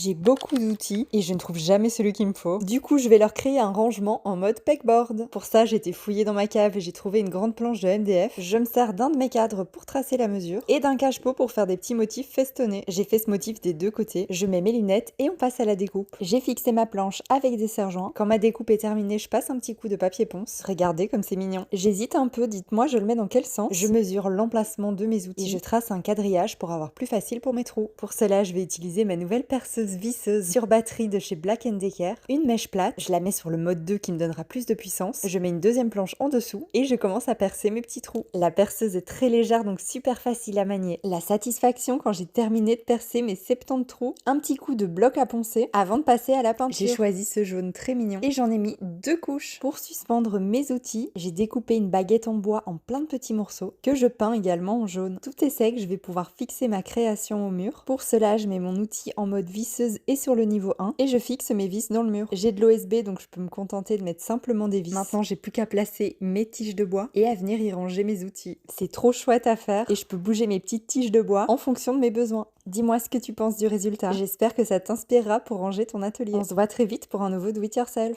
J'ai beaucoup d'outils et je ne trouve jamais celui qu'il me faut. Du coup, je vais leur créer un rangement en mode pegboard. Pour ça, j'ai été fouillée dans ma cave et j'ai trouvé une grande planche de MDF. Je me sers d'un de mes cadres pour tracer la mesure et d'un cache-pot pour faire des petits motifs festonnés. J'ai fait ce motif des deux côtés. Je mets mes lunettes et on passe à la découpe. J'ai fixé ma planche avec des serre-joints. Quand ma découpe est terminée, je passe un petit coup de papier ponce. Regardez comme c'est mignon. J'hésite un peu, dites-moi, je le mets dans quel sens? Je mesure l'emplacement de mes outils et je trace un quadrillage pour avoir plus facile pour mes trous. Pour cela, je vais utiliser ma nouvelle perceuse visseuse sur batterie de chez Black & Decker, une mèche plate, je la mets sur le mode 2 qui me donnera plus de puissance, je mets une deuxième planche en dessous et je commence à percer mes petits trous. La perceuse est très légère donc super facile à manier. La satisfaction quand j'ai terminé de percer mes 70 trous, un petit coup de bloc à poncer avant de passer à la peinture. J'ai choisi ce jaune très mignon et j'en ai mis 2 couches. Pour suspendre mes outils, j'ai découpé une baguette en bois en plein de petits morceaux que je peins également en jaune. Tout est sec, je vais pouvoir fixer ma création au mur. Pour cela, je mets mon outil en mode visseuse et sur le niveau 1 et je fixe mes vis dans le mur. J'ai de l'OSB donc je peux me contenter de mettre simplement des vis. Maintenant j'ai plus qu'à placer mes tiges de bois et à venir y ranger mes outils. C'est trop chouette à faire et je peux bouger mes petites tiges de bois en fonction de mes besoins. Dis-moi ce que tu penses du résultat. J'espère que ça t'inspirera pour ranger ton atelier. On se voit très vite pour un nouveau Do It Yourself.